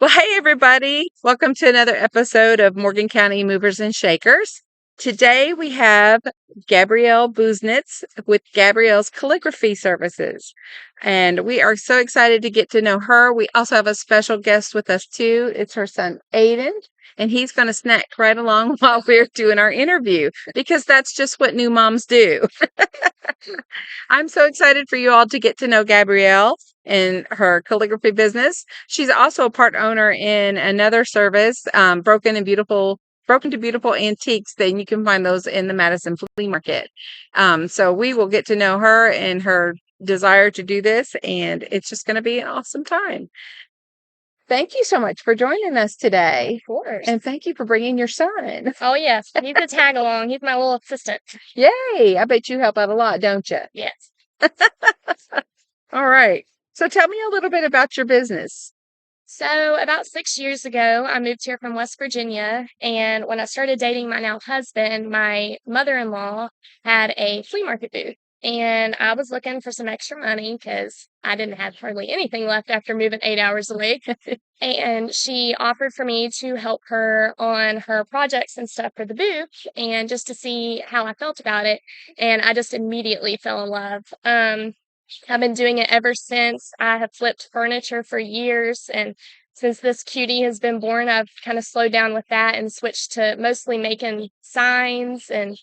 Well, hey, everybody. Welcome to another episode of Morgan County Movers and Shakers. Today we have Gabrielle Busenitz with Gabrielle's Calligraphy Services. And we are so excited to get to know her. We also have a special guest with us, too. It's her son, Aiden. And he's going to snack right along while we're doing our interview because that's just what new moms do. I'm so excited for you all to get to know Gabrielle and her calligraphy business. She's also a part owner in another service, Broken to Beautiful Antiques. Then you can find those in the Madison Flea Market. So we will get to know her and her desire to do this, and it's just going to be an awesome time. Thank you so much for joining us today. Of course. And thank you for bringing your son. Oh, yes. He's a tag along. He's my little assistant. Yay. I bet you help out a lot, don't you? Yes. All right. So tell me a little bit about your business. So about 6 years ago, I moved here from West Virginia. And when I started dating my now husband, my mother-in-law had a flea market booth. And I was looking for some extra money because I didn't have hardly anything left after moving 8 hours away. And she offered for me to help her on her projects and stuff for the booth and just to see how I felt about it. And I just immediately fell in love. I've been doing it ever since. I have flipped furniture for years. And since this cutie has been born, I've kind of slowed down with that and switched to mostly making signs and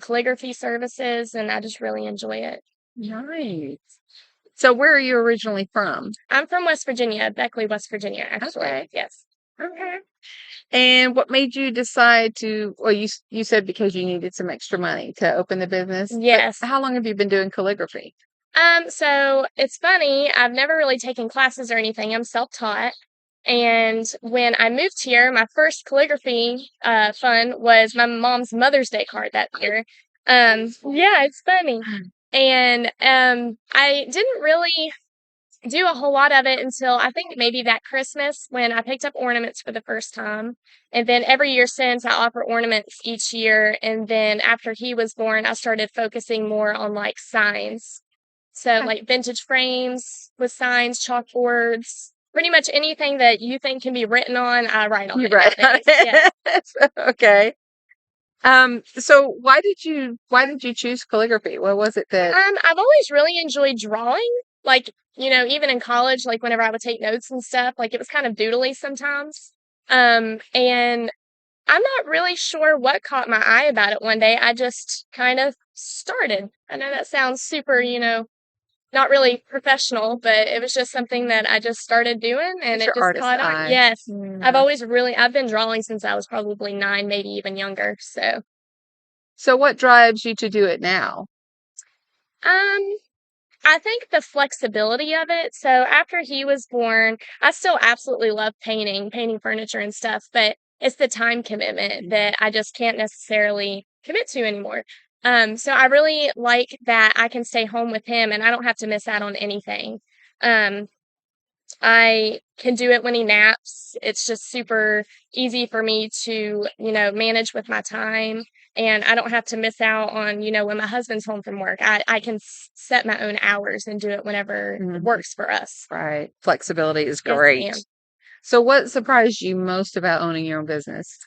calligraphy services, and I just really enjoy it. Nice. So where are you originally from? I'm from West Virginia, Beckley, West Virginia, actually. Okay. Yes. Okay. And what made you decide well, you said because you needed some extra money to open the business. Yes. But how long have you been doing calligraphy? So it's funny, I've never really taken classes or anything. I'm self-taught. And when I moved here, my first calligraphy fun was my mom's Mother's Day card that year. Yeah, it's funny. And I didn't really do a whole lot of it until I think maybe that Christmas when I picked up ornaments for the first time. And then every year since, I offer ornaments each year. And then after he was born, I started focusing more on like signs. So like vintage frames with signs, chalkboards, pretty much anything that you think can be written on, I write on You it write on nowadays. it. Yes. Okay. So why did you choose calligraphy? What was it that I've always really enjoyed drawing. Like, even in college, like whenever I would take notes and stuff, like it was kind of doodly sometimes. And I'm not really sure what caught my eye about it one day. I just kind of started. I know that sounds super, not really professional, but it was just something that I just started doing and it's it your just artist caught on. eye? Yes. Yeah. I've been drawing since I was probably 9, maybe even younger. So what drives you to do it now? Um, I think the flexibility of it. So after he was born, I still absolutely love painting furniture and stuff, but it's the time commitment that I just can't necessarily commit to anymore. So I really like that I can stay home with him and I don't have to miss out on anything. Um, I can do it when he naps. It's just super easy for me to, manage with my time. And I don't have to miss out on, when my husband's home from work. I can set my own hours and do it whenever works for us. Right. Flexibility is Yes, great. ma'am. So what surprised you most about owning your own business?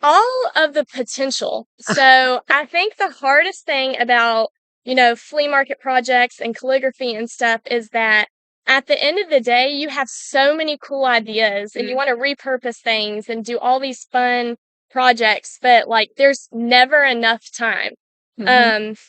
All of the potential. So I think the hardest thing about, flea market projects and calligraphy and stuff is that at the end of the day, you have so many cool ideas and you want to repurpose things and do all these fun projects, but like there's never enough time. Mhm.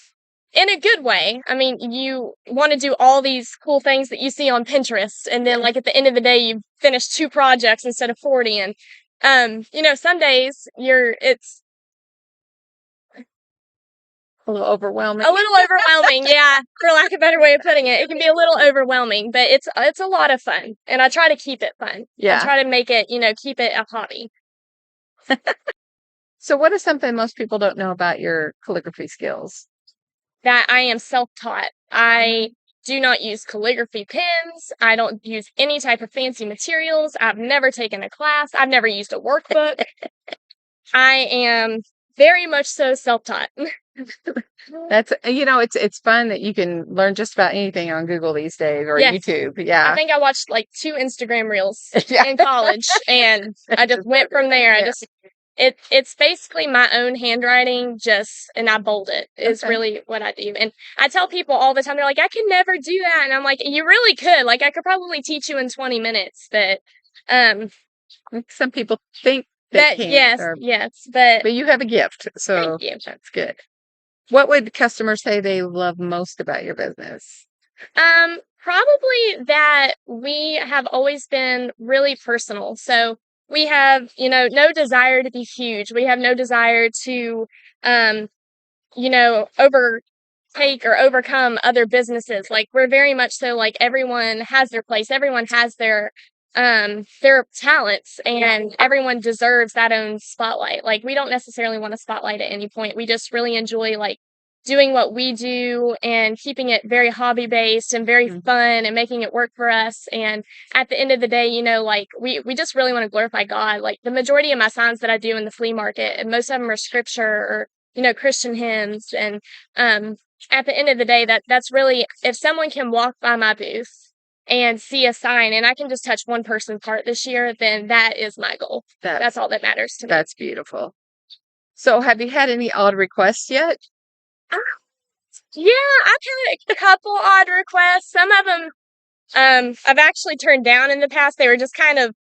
In a good way. I mean, you want to do all these cool things that you see on Pinterest, and then like at the end of the day, you finish 2 projects instead of 40. And some days it's A little overwhelming. a little overwhelming. Yeah, for lack of a better way of putting it, it can be a little overwhelming, but it's a lot of fun, and I try to keep it fun. Yeah. I try to make it, keep it a hobby. So what is something most people don't know about your calligraphy skills? That I am self-taught. I do not use calligraphy pens. I don't use any type of fancy materials. I've never taken a class. I've never used a workbook. I am very much so self-taught. That's it's fun that you can learn just about anything on Google these days or Yes. YouTube. I Yeah. think I watched like 2 Instagram reels Yeah. in college, and I just went from there. Yeah. It's basically my own handwriting, and I bold it is Okay. really what I do. And I tell people all the time, they're like, I can never do that. And I'm like, you really could. Like, I could probably teach you in 20 minutes, but Some people think they can't, yes, but but you have a gift, thank so you. that's good. What would customers say they love most about your business? Probably that we have always been really personal. So we have, no desire to be huge. We have no desire to, um, overtake or overcome other businesses. Like, we're very much so like everyone has their place. Everyone has their talents, and everyone deserves that own spotlight. Like, we don't necessarily want a spotlight at any point. We just really enjoy like doing what we do and keeping it very hobby based and very fun and making it work for us. And at the end of the day, like we just really want to glorify God. Like, the majority of my signs that I do in the flea market, and most of them are scripture or Christian hymns. And at the end of the day, that's really, if someone can walk by my booth and see a sign and I can just touch one person's heart this year, then that is my goal. That's all that matters to me. That's beautiful. So have you had any odd requests yet? Yeah, I've had a couple odd requests. Some of them I've actually turned down in the past. They were just kind of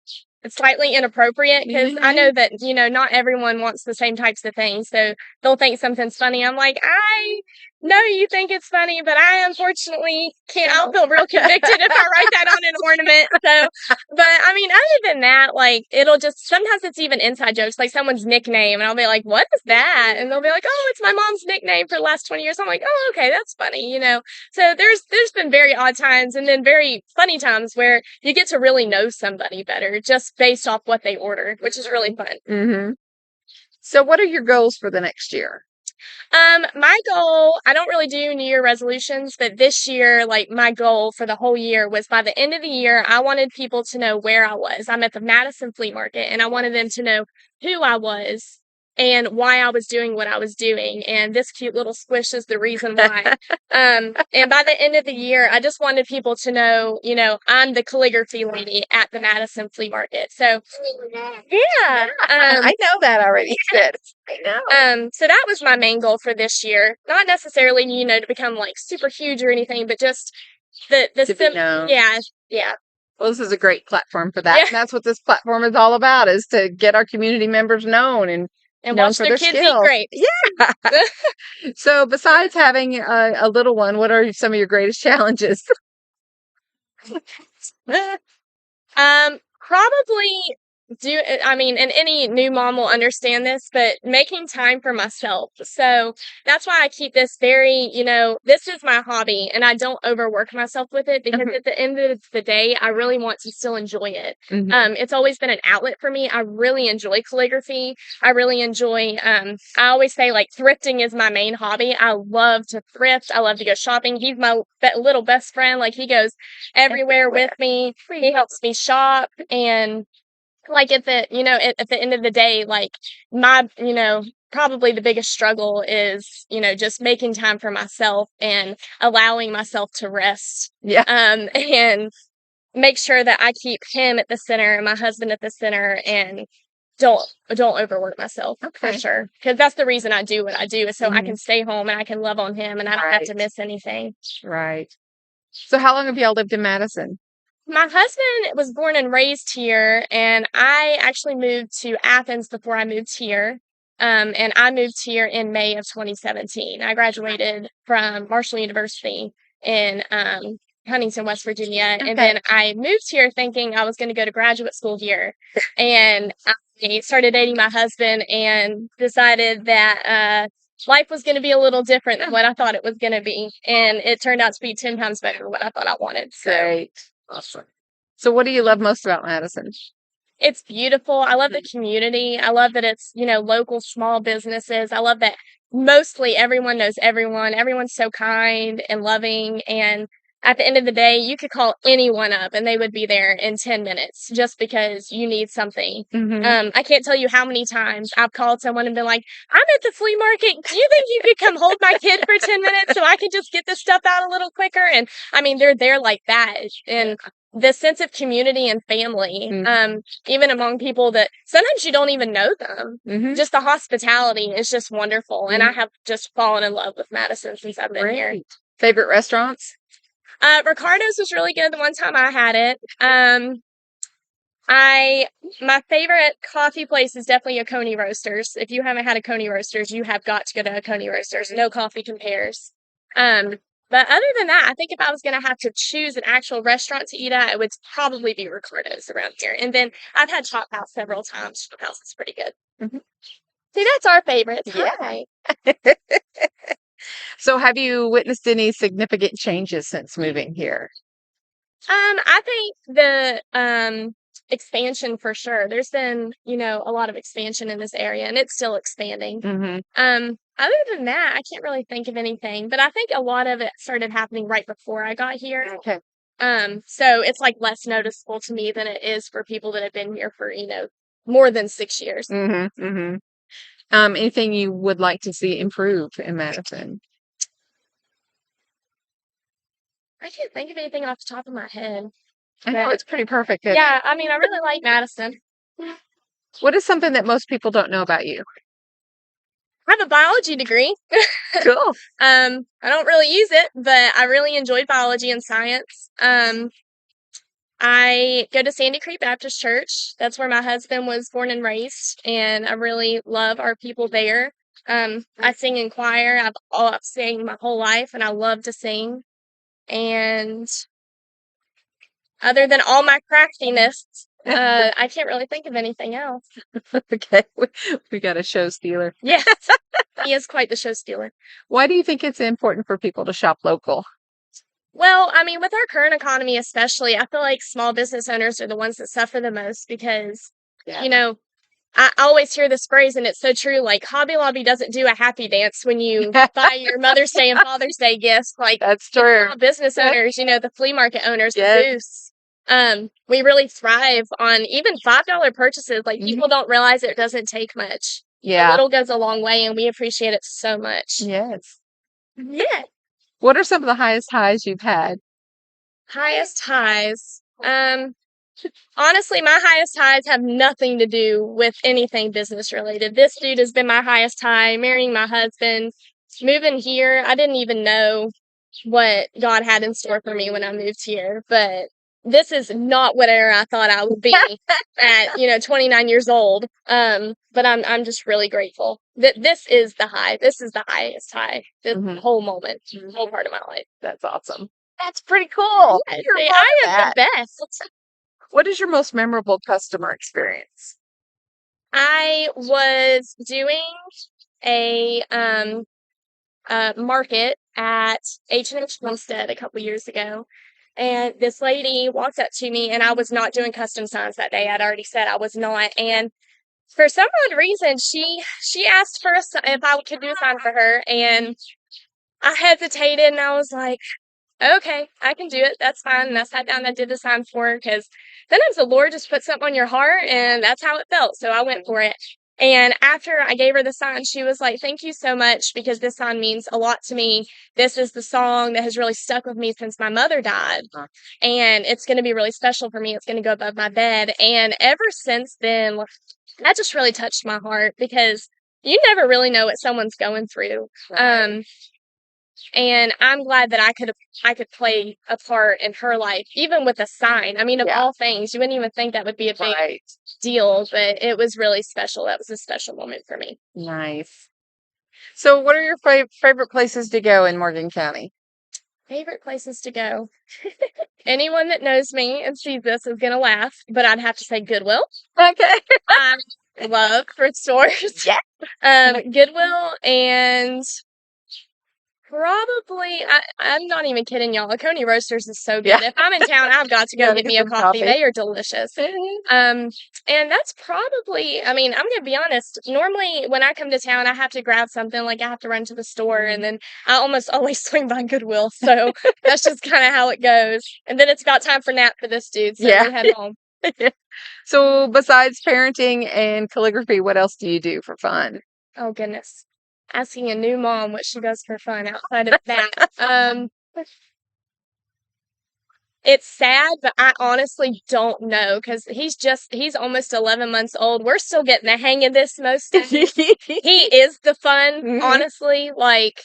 slightly inappropriate because I know that, not everyone wants the same types of things. So they'll think something's funny. I'm like, I know you think it's funny, but I unfortunately can't. I'll feel real convicted if I write that on an ornament. So, but I mean, other than that, like, it'll just, sometimes it's even inside jokes, like someone's nickname, and I'll be like, what is that? And they'll be like, oh, it's my mom's nickname for the last 20 years. I'm like, oh, okay, that's funny, So there's been very odd times and then very funny times where you get to really know somebody better just based off what they ordered, which is really fun. Mm-hmm. So what are your goals for the next year? My goal, I don't really do New Year resolutions, but this year, like, my goal for the whole year was by the end of the year, I wanted people to know where I was. I'm at the Madison Flea Market, and I wanted them to know who I was and why I was doing what I was doing. And this cute little squish is the reason why. And by the end of the year, I just wanted people to know, I'm the calligraphy lady at the Madison Flea Market. So, yeah. I know that already. Good. I know. So that was my main goal for this year. Not necessarily, to become like super huge or anything, but just yeah. Well, this is a great platform for that. Yeah. And that's what this platform is all about, is to get our community members known and known watch for their their kids skills. eat grapes. Yeah. So besides having a little one, what are some of your greatest challenges? Probably and any new mom will understand this, but making time for myself. So that's why I keep this very, this is my hobby, and I don't overwork myself with it, because at the end of the day, I really want to still enjoy it. It's always been an outlet for me. I really enjoy calligraphy. I really enjoy, I always say, like, thrifting is my main hobby. I love to thrift. I love to go shopping. He's my little best friend. Like, he goes everywhere with me. He helps me shop. And like, at the end of the day, like, my, probably the biggest struggle is, just making time for myself and allowing myself to rest. Yeah. And make sure that I keep him at the center and my husband at the center, and don't overwork myself. Okay. For sure. Because that's the reason I do what I do, is so I can stay home and I can love on him and I don't have to miss anything. Right. So how long have y'all lived in Madison? My husband was born and raised here, and I actually moved to Athens before I moved here. And I moved here in May of 2017. I graduated from Marshall University in Huntington, West Virginia. Okay. And then I moved here thinking I was going to go to graduate school here. And I started dating my husband and decided that life was going to be a little different than what I thought it was going to be. And it turned out to be 10 times better than what I thought I wanted. So. Great. Awesome. So what do you love most about Madison? It's beautiful. I love the community. I love that it's, local small businesses. I love that mostly everyone knows everyone. Everyone's so kind and loving. And at the end of the day, you could call anyone up and they would be there in 10 minutes just because you need something. I can't tell you how many times I've called someone and been like, I'm at the flea market. Do you think you could come hold my kid for 10 minutes so I could just get this stuff out a little quicker? And I mean, they're there like that. And the sense of community and family, even among people that sometimes you don't even know them. Just the hospitality is just wonderful. And I have just fallen in love with Madison since I've been here. Favorite restaurants? Ricardo's was really good the one time I had it. My favorite coffee place is definitely a Coney Roasters. If you haven't had a Coney Roasters, you have got to go to a Coney Roasters. No coffee compares. But other than that, I think if I was going to have to choose an actual restaurant to eat at, it would probably be Ricardo's around here. And then I've had Chop House several times. Chop House is pretty good. See, that's our favorites. Yeah. Hi. So have you witnessed any significant changes since moving here? I think the expansion for sure. There's been, a lot of expansion in this area and it's still expanding. Other than that, I can't really think of anything, but I think a lot of it started happening right before I got here. Okay. So it's like less noticeable to me than it is for people that have been here for, more than 6 years. Anything you would like to see improve in Madison? I can't think of anything off the top of my head. I know it's pretty perfect. Yeah, I mean, I really like Madison. What is something that most people don't know about you? I have a biology degree. Cool. I don't really use it, but I really enjoyed biology and science. I go to Sandy Creek Baptist Church. That's where my husband was born and raised, and I really love our people there. I sing in choir. I've sang my whole life, and I love to sing. And other than all my craftiness, I can't really think of anything else. Okay, we got a show stealer. Yes, he is quite the show stealer. Why do you think it's important for people to shop local? Well, I mean, with our current economy especially, I feel like small business owners are the ones that suffer the most because, I always hear this phrase, and it's so true, like, Hobby Lobby doesn't do a happy dance when you buy your Mother's Day and Father's Day gifts. Like, that's true. Small business owners, the flea market owners, the booths. We really thrive on even $5 purchases. Like, people don't realize it doesn't take much. Yeah. A little goes a long way, and we appreciate it so much. Yes. Yeah. What are some of the highest highs you've had? Highest highs. Honestly, my highest highs have nothing to do with anything business related. This dude has been my highest high, marrying my husband, moving here. I didn't even know what God had in store for me when I moved here, but this is not whatever I thought I would be at, 29 years old. But I'm just really grateful that this is the high. This is the highest high. This whole moment, whole part of my life. That's awesome. That's pretty cool. I am the best. What is your most memorable customer experience? I was doing a market at H&H Homestead a couple years ago, and this lady walked up to me, and I was not doing custom signs that day. I'd already said I was not, and for some odd reason, she asked for if I could do a sign for her, and I hesitated, and I was like, okay, I can do it. That's fine. And I sat down and I did the sign for her because sometimes the Lord just puts something on your heart, and that's how it felt. So I went for it. And after I gave her the sign, she was like, thank you so much because this sign means a lot to me. This is the song that has really stuck with me since my mother died. And it's going to be really special for me. It's going to go above my bed. And ever since then, that just really touched my heart because you never really know what someone's going through. And I'm glad that I could play a part in her life, even with a sign. I mean, of all things, you wouldn't even think that would be a big deal, but it was really special. That was a special moment for me. Nice. So what are your favorite places to go in Morgan County? Favorite places to go? Anyone that knows me and sees this is going to laugh, but I'd have to say Goodwill. Okay. I love thrift stores. Yeah. Goodwill and Probably, I'm not even kidding y'all. Coney Roasters is so good. Yeah. If I'm in town, I've got to You go gotta get get me a some coffee. coffee. They are delicious. And that's probably, I mean, I'm gonna be honest. Normally, when I come to town, I have to grab something. Like I have to run to the store, and then I almost always swing by Goodwill. So that's just kind of how it goes. And then it's about time for nap for this dude. So Yeah. we head home. So besides parenting and calligraphy, what else do you do for fun? Oh goodness. Asking a new mom what she does for fun outside of that. It's sad, but I honestly don't know because he's almost 11 months old. We're still getting the hang of this most days. He is the fun, Mhm. honestly. Like,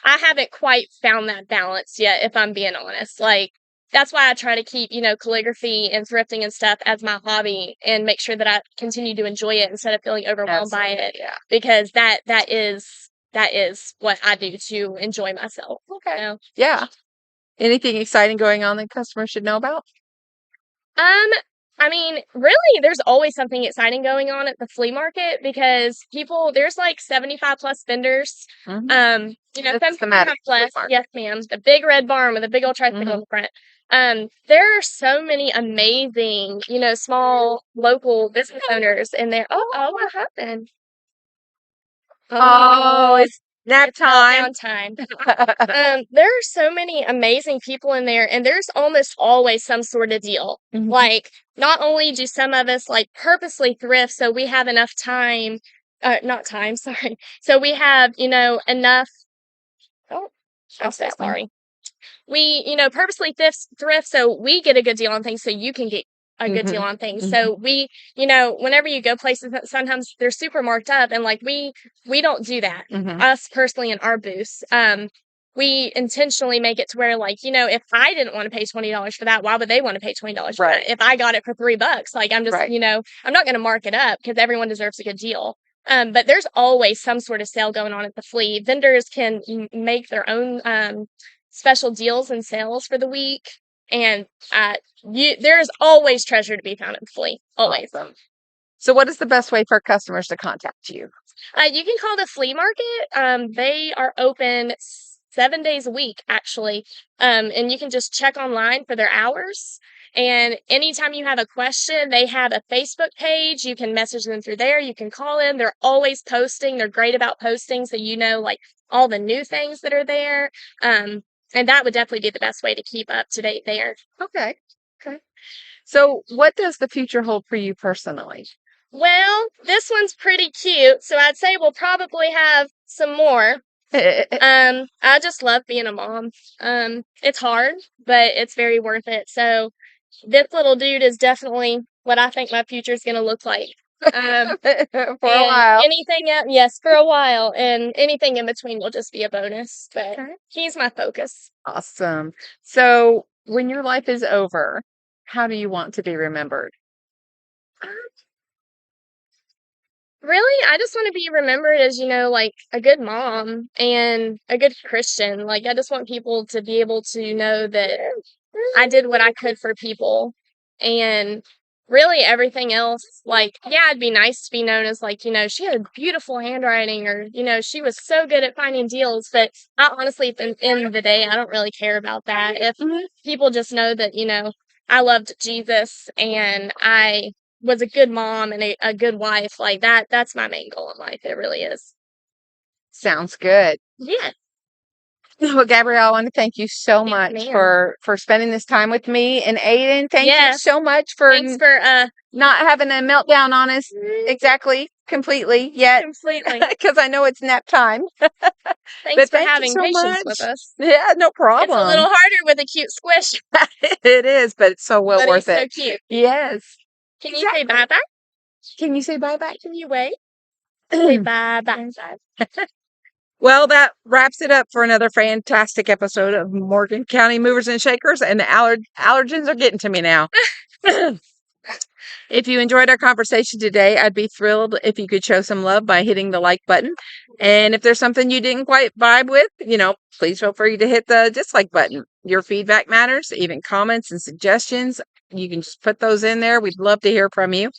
I haven't quite found that balance yet, if I'm being honest. Like, that's why I try to keep, calligraphy and thrifting and stuff as my hobby and make sure that I continue to enjoy it instead of feeling overwhelmed by it. Yeah. Because that is what I do to enjoy myself. Okay. Yeah. Anything exciting going on that customers should know about? I mean, really, there's always something exciting going on at the flea market because there's like 75 plus vendors. Mhm. Some That's the people Madison have Flea less. Market. Yes, ma'am. The big red barn with a big old tricycle in the front. There are so many amazing, small local business owners in there. Oh, what happened? Oh, it's nap It's time. meltdown time. There are so many amazing people in there, and there's almost always some sort of deal. Mhm. Like, not only do some of us like purposely thrift so we have enough time, not time, sorry. So we have, enough. Oh, I'm so sorry. We, purposely thrift so we get a good deal on things so you can get a good deal Mhm. on things. Mhm. So we, whenever you go places that sometimes they're super marked up and like we don't do that. Mhm. Us personally in our booths. We intentionally make it to where like, if I didn't want to pay $20 for that, why would they want to pay $20 for Right. that? If I got it for $3, like I'm just, Right. I'm not going to mark it up because everyone deserves a good deal. But there's always some sort of sale going on at the flea. Vendors can make their own special deals and sales for the week, and there's always treasure to be found at the flea. Always. Awesome. So what is the best way for customers to contact you? You can call the flea market. They are open 7 days a week, actually. And you can just check online for their hours. And anytime you have a question, they have a Facebook page. You can message them through there. You can call in. They're always posting. They're great about posting, so like all the new things that are there. And that would definitely be the best way to keep up to date there. Okay. Okay. So what does the future hold for you personally? Well, this one's pretty cute, so I'd say we'll probably have some more. I just love being a mom. It's hard, but it's very worth it. So this little dude is definitely what I think my future is going to look like. For a while. Anything else, yes, for a while, and anything in between will just be a bonus. But Okay. he's my focus. Awesome. So when your life is over, how do you want to be remembered? Really, I just want to be remembered as, like a good mom and a good Christian. Like, I just want people to be able to know that I did what I could for people. And really, everything else, like, yeah, it'd be nice to be known as, like, she had beautiful handwriting or, she was so good at finding deals. But I honestly, at the end of the day, I don't really care about that. If people just know that, I loved Jesus and I was a good mom and a good wife, like that's my main goal in life. It really is. Sounds good. Yeah. Well, Gabrielle, I want to thank you so Yes, much ma'am. for spending this time with me. And Aiden, thank you Yes. so much for Thanks for not having a meltdown on us completely yet, completely. because I know it's nap time. Thanks for thank you having so patience much. with us. Yeah, no It's a little problem. harder with a cute squish, It is, but it's so well but worth it's so it. cute. Yes. Can you say bye bye? Can you say bye-bye? Can you wait? Say bye bye. Well, that wraps it up for another fantastic episode of Morgan County Movers and Shakers, and the allergens are getting to me now. If you enjoyed our conversation today, I'd be thrilled if you could show some love by hitting the like button. And if there's something you didn't quite vibe with, please feel free to hit the dislike button. Your feedback matters, even comments and suggestions. You can just put those in there. We'd love to hear from you.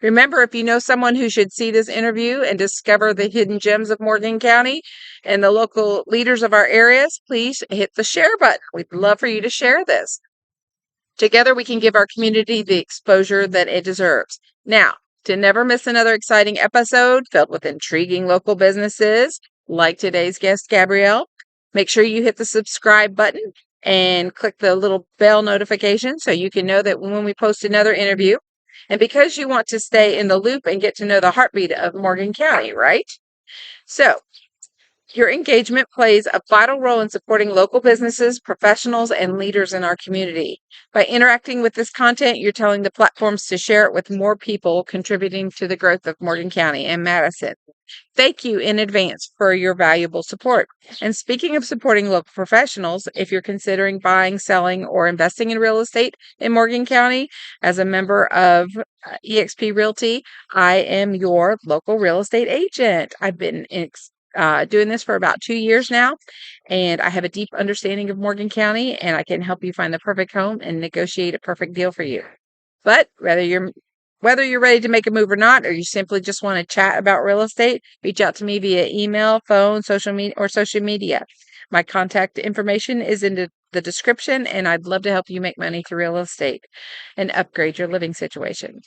Remember, if you know someone who should see this interview and discover the hidden gems of Morgan County and the local leaders of our areas, please hit the share button. We'd love for you to share this. Together, we can give our community the exposure that it deserves. Now, to never miss another exciting episode filled with intriguing local businesses like today's guest, Gabrielle, make sure you hit the subscribe button and click the little bell notification so you can know that when we post another interview. And because you want to stay in the loop and get to know the heartbeat of Morgan County, right? So, your engagement plays a vital role in supporting local businesses, professionals, and leaders in our community. By interacting with this content, you're telling the platforms to share it with more people, contributing to the growth of Morgan County and Madison. Thank you in advance for your valuable support. And speaking of supporting local professionals, if you're considering buying, selling, or investing in real estate in Morgan County, as a member of eXp Realty, I am your local real estate agent. I've been doing this for about 2 years now, and I have a deep understanding of Morgan County, and I can help you find the perfect home and negotiate a perfect deal for you. But whether you're ready to make a move or not, or you simply just want to chat about real estate, reach out to me via email, phone, social media. My contact information is in the description, and I'd love to help you make money through real estate and upgrade your living situation.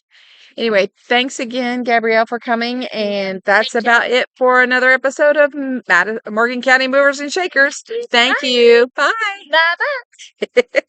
Anyway, thanks again, Gabrielle, for coming. And that's about it for another episode of Morgan County Movers and Shakers. Thank you. Bye. Bye bye.